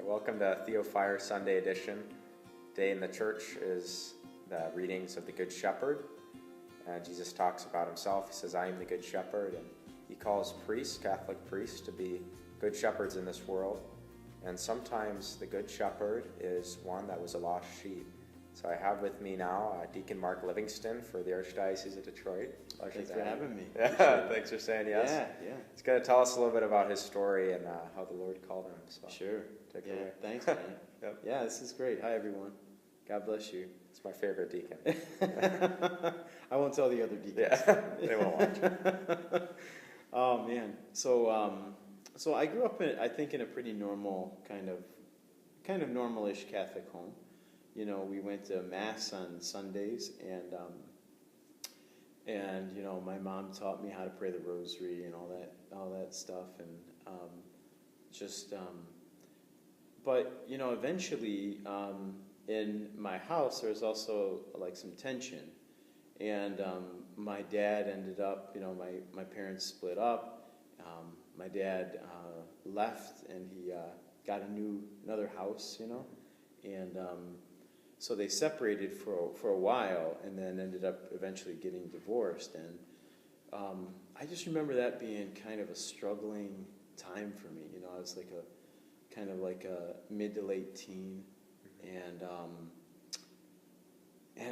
Welcome to THEOFIRE Sunday edition. Today in the church is the readings of the Good Shepherd. Jesus talks about himself. He says, I am the Good Shepherd. And he calls priests, Catholic priests, to be good shepherds in this world. And sometimes the Good Shepherd is one that was a lost sheep. So I have with me now Deacon Mark Livingston for the Archdiocese of Detroit. Thanks for having me. Yeah, thanks for saying yes. Yeah. He's going to tell us a little bit about his story and how the Lord called him. So Sure. Take it away. Thanks, man. Yep. Yeah, this is great. Hi, everyone. God bless you. It's my favorite deacon. I won't tell the other deacons. Yeah, they won't watch. Oh, man. So I grew up in a pretty normal kind of normal-ish Catholic home. You know, we went to Mass on Sundays, and you know, my mom taught me how to pray the Rosary and all that stuff, and but you know, eventually in my house there was also like some tension, and my dad ended up, you know, my parents split up. My dad left, and he got another house, you know, and so they separated for a while, and then ended up eventually getting divorced. And I just remember that being kind of a struggling time for me. You know, I was like a mid to late teen, and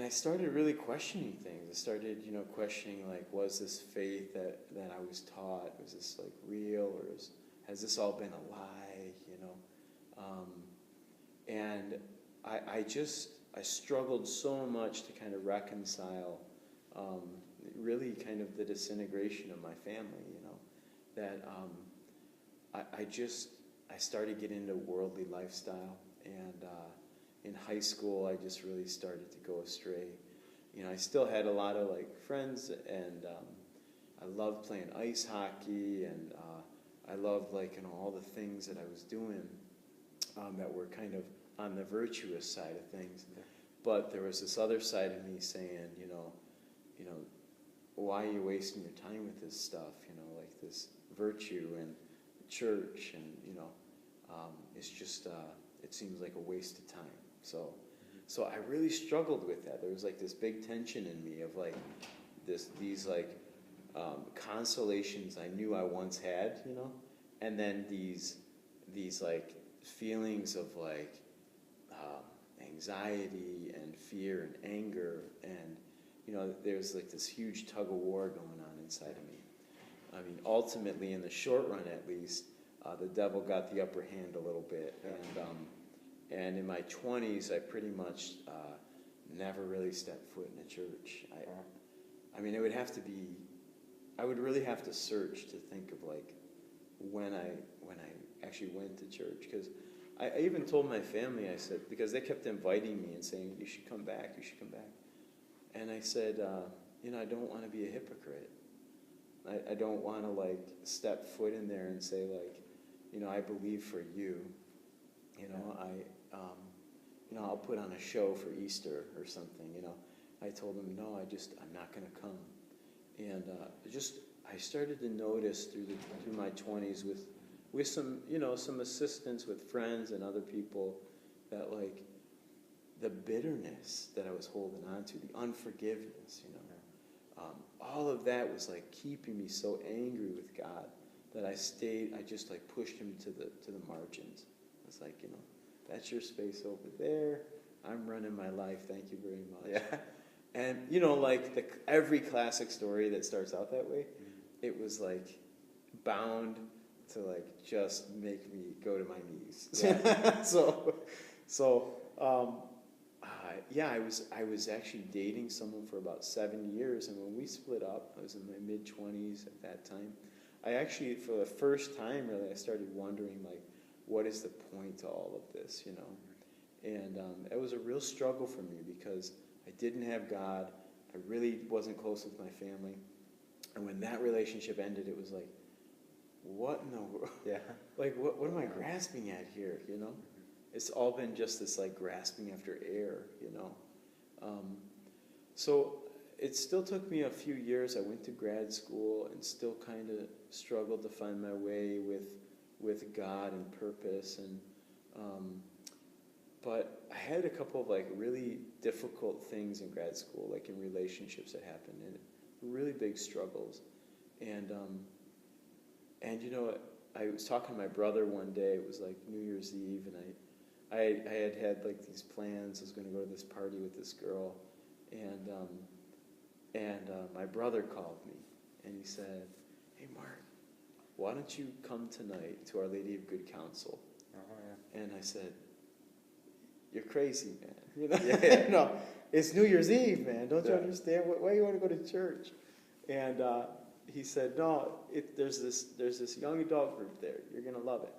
I started really questioning things. I started, you know, questioning, like, was this faith that I was taught, was this like real, or has this all been a lie? You know, and I struggled so much to kind of reconcile really kind of the disintegration of my family, you know, that I started getting into worldly lifestyle, and in high school I just really started to go astray. You know, I still had a lot of like friends, and I loved playing ice hockey, and I loved, like, you know, all the things that I was doing that were kind of on the virtuous side of things. Yeah. But there was this other side of me saying, you know, why are you wasting your time with this stuff? You know, like this virtue and church, and you know, it's just it seems like a waste of time. So I really struggled with that. There was like this big tension in me of like these like consolations I knew I once had, you know, and then these like feelings of like anxiety and fear and anger, and you know, there's like this huge tug of war going on inside of me. I mean, ultimately, in the short run at least, the devil got the upper hand a little bit, and in my 20s I pretty much never really stepped foot in a church. I mean, I would really have to search to think of like when I actually went to church, because I even told my family, I said, because they kept inviting me and saying, you should come back. And I said, you know, I don't want to be a hypocrite. I don't want to like step foot in there and say like, you know, I believe for you. You know, you know, I'll put on a show for Easter or something. You know, I told them, no, I'm not going to come. And I started to notice through my 20s with some, you know, some assistance with friends and other people, that like the bitterness that I was holding on to, the unforgiveness, you know, all of that was like keeping me so angry with God that I just like pushed him to the margins. It's like, you know, that's your space over there. I'm running my life. Thank you very much. Yeah. And you know, like every classic story that starts out that way, it was like bound to like just make me go to my knees. Yeah. I was actually dating someone for about 7 years, and when we split up, I was in my mid-20s at that time. I actually, for the first time, really, I started wondering, like, what is the point to all of this, you know? And it was a real struggle for me, because I didn't have God. I really wasn't close with my family. And when that relationship ended, it was like, what in the world? Yeah. Like, what am I grasping at here, you know? It's all been just this, like, grasping after air, you know? So it still took me a few years. I went to grad school and still kind of struggled to find my way with God and purpose. And But I had a couple of like really difficult things in grad school, like in relationships that happened, and really big struggles. And you know, I was talking to my brother one day. It was like New Year's Eve, and I had like these plans. I was going to go to this party with this girl, and my brother called me, and he said, "Hey, Mark, why don't you come tonight to Our Lady of Good Counsel?" Oh, yeah. And I said, "You're crazy, man. You know, Yeah. no, it's New Year's Eve, man. Don't you Yeah. understand? Why you want to go to church?" And he said, "No, there's this young adult group there. You're gonna love it."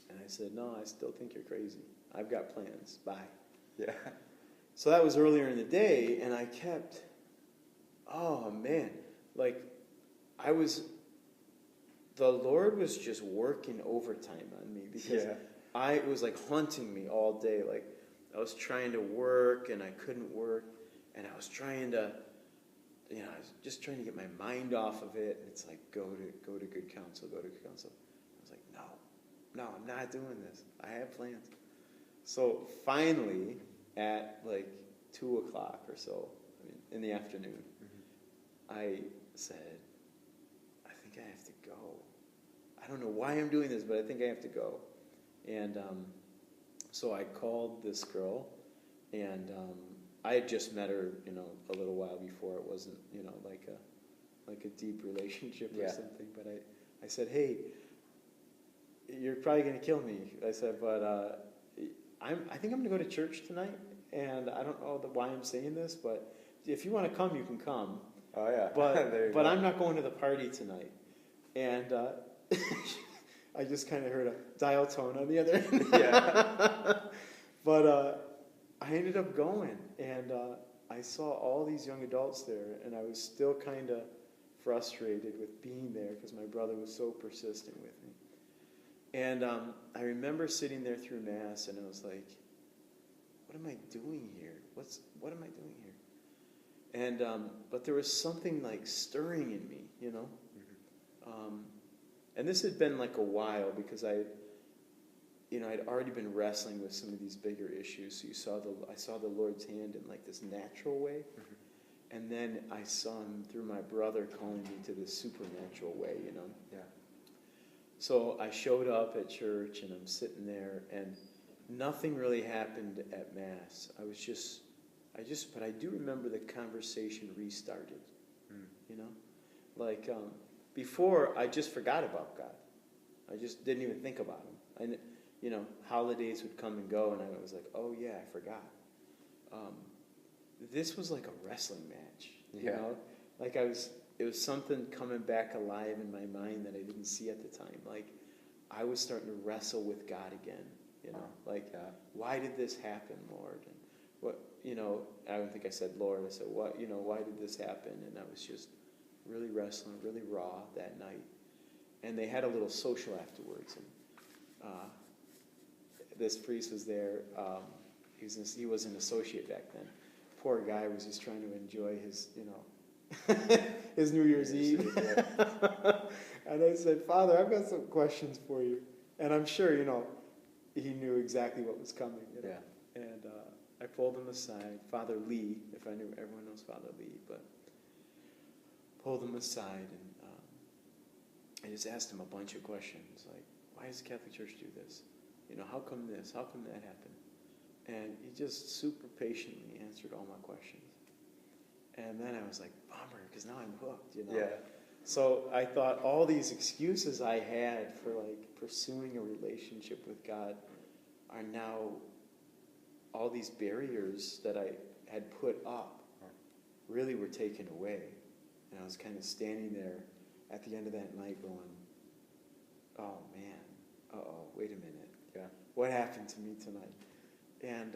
And I said, "No, I still think you're crazy. I've got plans. Bye." Yeah. So that was earlier in the day, and I kept, oh man, like the Lord was just working overtime on me because it was like haunting me all day. Like I was trying to work and I couldn't work, and I was trying to, I was just trying to get my mind off of it. And it's like, go to good counsel, go to good counsel. I was like, no, I'm not doing this. I have plans. So finally, at like 2:00 or so, in the afternoon, I said, I think I have to go. I don't know why I'm doing this, but I think I have to go. And so I called this girl, and I had just met her, a little while before. It wasn't, like a deep relationship or something. But I said, "Hey, you're probably going to kill me." I said, "But I think I'm going to go to church tonight, and I don't know why I'm saying this, but if you want to come, you can come. Oh, yeah. But I'm not going to the party tonight." And I just kind of heard a dial tone on the other end. Yeah. But I ended up going, and I saw all these young adults there, and I was still kind of frustrated with being there because my brother was so persistent with me. And I remember sitting there through Mass, and I was like, what am I doing here? What am I doing here? And but there was something like stirring in me, and this had been like a while because I'd already been wrestling with some of these bigger issues. So I saw the Lord's hand in like this natural way, and then I saw Him through my brother calling me to this supernatural way, Yeah. So I showed up at church, and I'm sitting there, and nothing really happened at Mass. But I do remember the conversation restarted, Like, before, I just forgot about God. I just didn't even think about Him. Holidays would come and go, and I was like, oh yeah, I forgot. This was like a wrestling match, Like it was something coming back alive in my mind that I didn't see at the time. Like, I was starting to wrestle with God again, why did this happen, Lord? And what, I don't think I said Lord, I said, what, why did this happen? And I was just really wrestling, really raw that night. And they had a little social afterwards, and this priest was there. He was an associate back then. Poor guy was just trying to enjoy his, his New Year's Eve. And I said, "Father, I've got some questions for you." And I'm sure, he knew exactly what was coming. Yeah. And I pulled him aside, Father Lee, if I knew, everyone knows Father Lee, but pulled him aside, and I just asked him a bunch of questions, like, why does the Catholic Church do this? How come this? How come that happened? And he just super patiently answered all my questions. And then I was like, bummer, because now I'm hooked, Yeah. So I thought all these excuses I had for like pursuing a relationship with God are now all these barriers that I had put up really were taken away. And I was kind of standing there at the end of that night going, oh man, wait a minute. Yeah. What happened to me tonight? And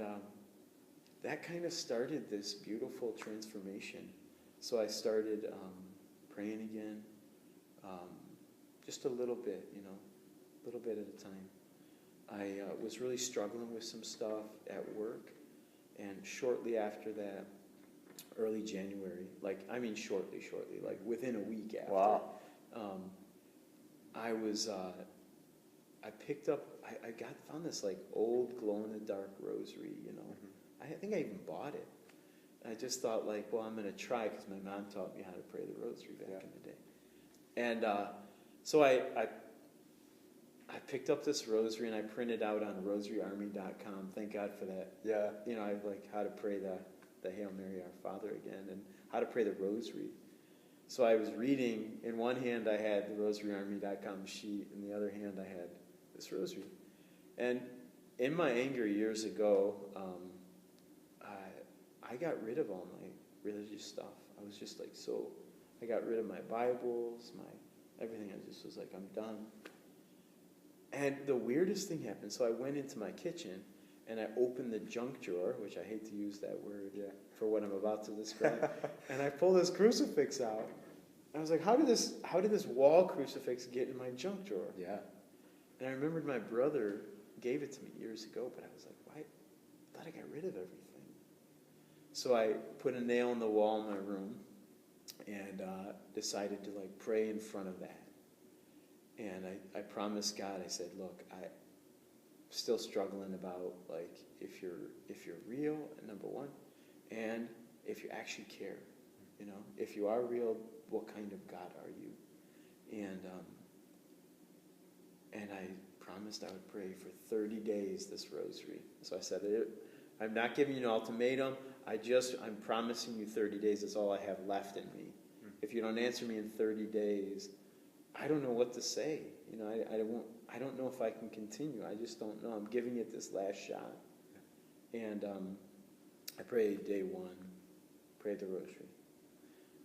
that kind of started this beautiful transformation. So I started praying again, just a little bit, a little bit at a time. I was really struggling with some stuff at work, and shortly after that, early January, shortly, like within a week after, Wow. I I found this like old glow-in-the-dark rosary, you know. I think I even bought it. I just thought like, well, I'm going to try because my mom taught me how to pray the rosary back in the day. And so I picked up this rosary and I printed out on rosaryarmy.com. Thank God for that. Yeah. You know, I like how to pray the Hail Mary, Our Father again, and how to pray the rosary. So I was reading, in one hand I had the rosaryarmy.com sheet, in the other hand I had this rosary. And in my anger years ago, I got rid of all my religious stuff. I was just like I got rid of my Bibles, my everything. I just was like, I'm done. And the weirdest thing happened. So I went into my kitchen and I opened the junk drawer, which I hate to use that word for what I'm about to describe. And I pulled this crucifix out. I was like, how did this wall crucifix get in my junk drawer? Yeah. And I remembered my brother gave it to me years ago, but I was like, why? I thought I got rid of everything. So I put a nail in the wall in my room and decided to like pray in front of that. And I promised God, I said, look, I'm still struggling about like if you're real, number one, and if you actually care. You know, if you are real, what kind of God are you? And I promised I would pray for 30 days this rosary. So I said, I'm not giving you an ultimatum. I'm promising you 30 days. That's all I have left in me. If you don't answer me in 30 days, I don't know what to say. You know, I don't know if I can continue. I just don't know. I'm giving it this last shot. And I prayed day 1, prayed the rosary.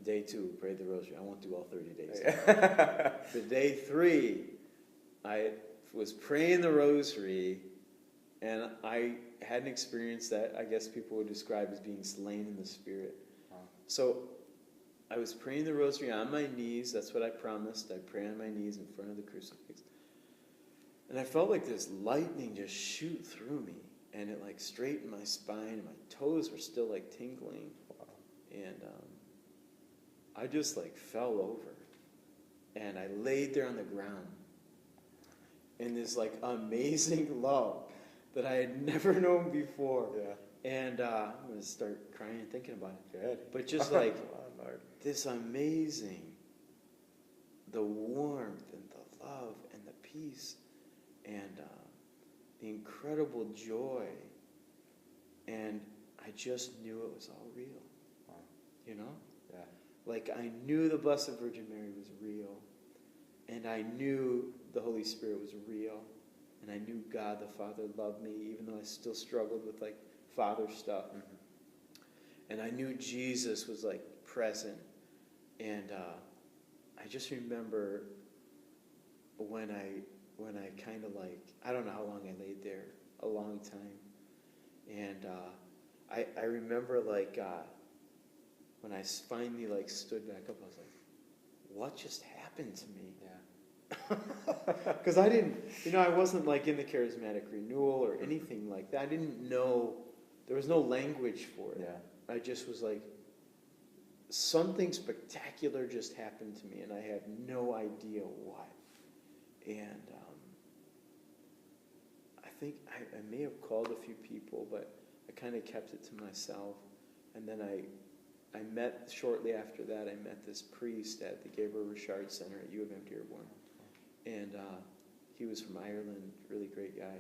Day 2, prayed the rosary. I won't do all 30 days. But day 3, I was praying the rosary, and I had an experience that I guess people would describe as being slain in the Spirit. Wow. So I was praying the rosary on my knees. That's what I promised. I'd pray on my knees in front of the crucifix. And I felt like this lightning just shoot through me, and it like straightened my spine, and my toes were still like tingling. Wow. And I just like fell over, and I laid there on the ground in this like amazing love that I had never known before. Yeah. And I'm going to start crying thinking about it. Good. But just like this amazing, the warmth and the love and the peace and the incredible joy. And I just knew it was all real. Wow. You know? Yeah. Like I knew the Blessed Virgin Mary was real. And I knew the Holy Spirit was real. And I knew God the Father loved me, even though I still struggled with like Father stuff. And I knew Jesus was like present. And I just remember when I kind of like, I don't know how long I laid there, a long time. And I remember like when I finally like stood back up, I was like, what just happened to me? Yeah. Because I didn't, I wasn't like in the charismatic renewal or anything like that. I didn't know, there was no language for it. Yeah. I just was like, something spectacular just happened to me, and I had no idea what. And I think I may have called a few people, but I kind of kept it to myself. And then I met, shortly after that, I met this priest at the Gabriel Richard Center at U of M Dearborn. And he was from Ireland, really great guy.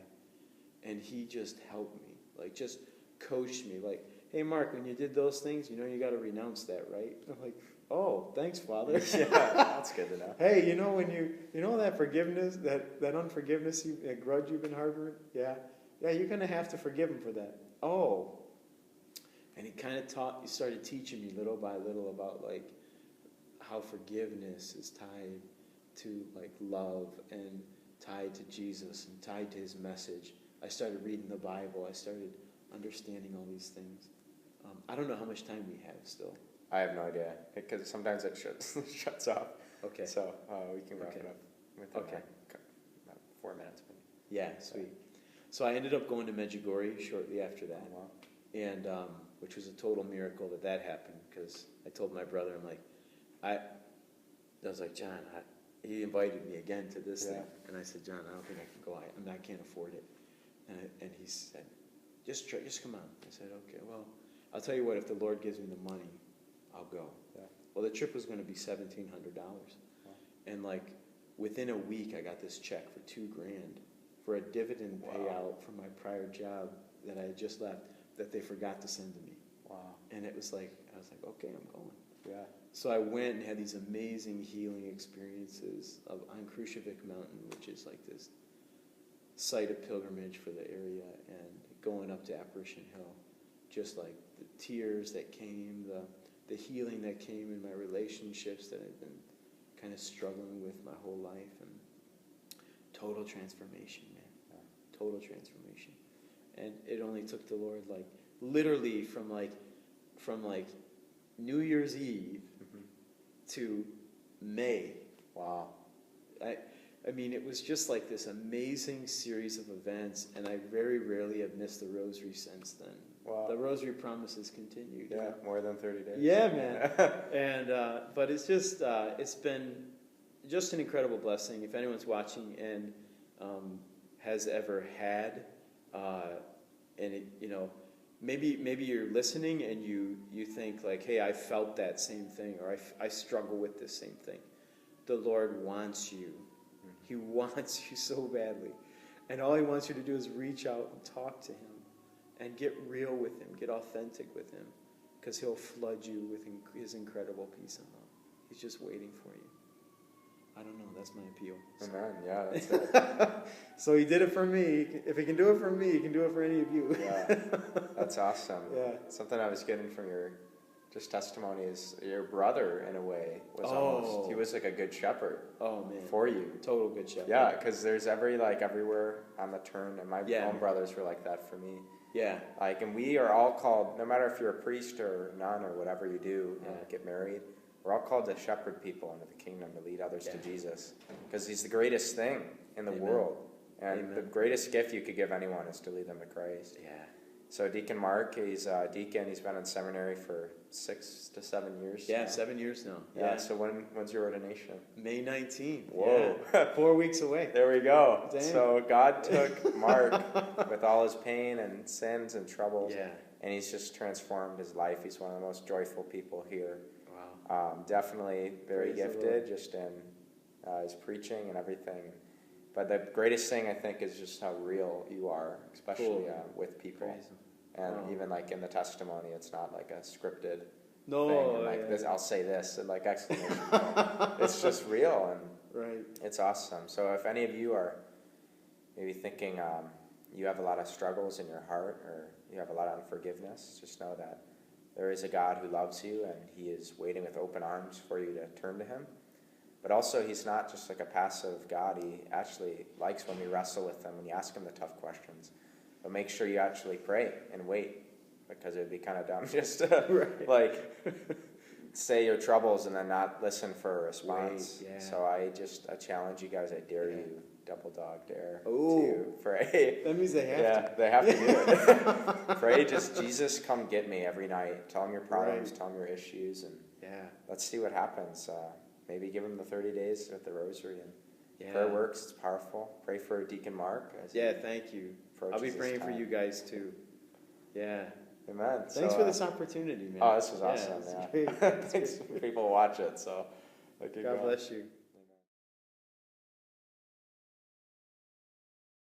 And he just helped me, like just coached me, like, hey, Mark, when you did those things, you got to renounce that, right? I'm like, oh, thanks, Father. Yeah, that's good to know. Hey, when that forgiveness, that unforgiveness, that grudge you've been harboring, yeah, you're going to have to forgive him for that. Oh. And he started teaching me little by little about like how forgiveness is tied to like love and tied to Jesus and tied to his message. I started reading the Bible. I started understanding all these things. I don't know how much time we have still. I have no idea, because sometimes it shuts off. Okay. So we can wrap it up within about 4 minutes. Yeah, sweet. So I ended up going to Medjugorje shortly after that. Oh, wow. And which was a total miracle that happened, because I told my brother, I was like, John, he invited me again to this Yeah. thing. And I said, John, I don't think I can go. I can't afford it. And he said, just come on. I said, okay, well, I'll tell you what, if the Lord gives me the money, I'll go. Yeah. Well, the trip was going to be $1,700. And like within a week, I got this check for $2,000 for a dividend payout from my prior job that I had just left that they forgot to send to me. Wow. And it was like, I was like, okay, I'm going. Yeah. So I went and had these amazing healing experiences on Kruševik Mountain, which is like this site of pilgrimage for the area, and going up to Apparition Hill. Just like the tears that came, the healing that came in my relationships that I'd been kind of struggling with my whole life, and total transformation, man. Yeah. Total transformation. And it only took the Lord like literally from New Year's Eve to May. Wow. I mean, it was just like this amazing series of events, and I very rarely have missed the rosary since then. Wow. The rosary promises continued. Yeah, more than 30 days. Yeah, man. And but it's just it's been just an incredible blessing. If anyone's watching and has ever had, and it, you know, maybe you're listening and you think like, hey, I felt that same thing, or I struggle with this same thing. The Lord wants you. He wants you so badly. And all he wants you to do is reach out and talk to him and get real with him, get authentic with him, because he'll flood you with his incredible peace and love. He's just waiting for you. I don't know, that's my appeal. Amen, yeah, that's it. So he did it for me. If he can do it for me, he can do it for any of you. Yeah, that's awesome. Yeah. Something I was getting from your just testimony is your brother, in a way, was he was like a good shepherd. Oh, man. For you. Total good shepherd. Yeah, because there's everywhere on the turn, and my own brothers were like that for me. Yeah. Like, and we are all called, no matter if you're a priest or nun or whatever you do, get married, we're all called to shepherd people into the kingdom, to lead others to Jesus. Because he's the greatest thing in the world. And the greatest gift you could give anyone is to lead them to Christ. Yeah. So Deacon Mark, he's a deacon. He's been in seminary for 6 to 7 years. Yeah, 7 years now. Yeah. So when's your ordination? May 19th. Whoa. Yeah. 4 weeks away. There we go. Dang. So God took Mark with all his pain and sins and troubles, and he's just transformed his life. He's one of the most joyful people here. Wow. Definitely very gifted, just in his preaching and everything. But the greatest thing, I think, is just how real you are, especially with people. And even like in the testimony, it's not like a scripted thing. And like this, I'll say this, and like exclamation point. It's just real, and it's awesome. So if any of you are maybe thinking you have a lot of struggles in your heart, or you have a lot of unforgiveness, just know that there is a God who loves you, and he is waiting with open arms for you to turn to him. But also, he's not just like a passive God. He actually likes when we wrestle with him, when you ask him the tough questions. But make sure you actually pray and wait, because it would be kind of dumb just to like say your troubles and then not listen for a response. So I challenge you guys. I dare you, double dog dare, to pray. That means they have to. Yeah, they have to do it. Pray, just Jesus, come get me every night. Tell him your problems, tell him your issues, and let's see what happens. Maybe give him the 30 days with the rosary, and prayer works. It's powerful. Pray for Deacon Mark. Thank you. I'll be praying for you guys too. Yeah. Amen. Thanks for this opportunity, man. Oh, this was awesome. Yeah. Great. Thanks. People watch it. So, God bless you.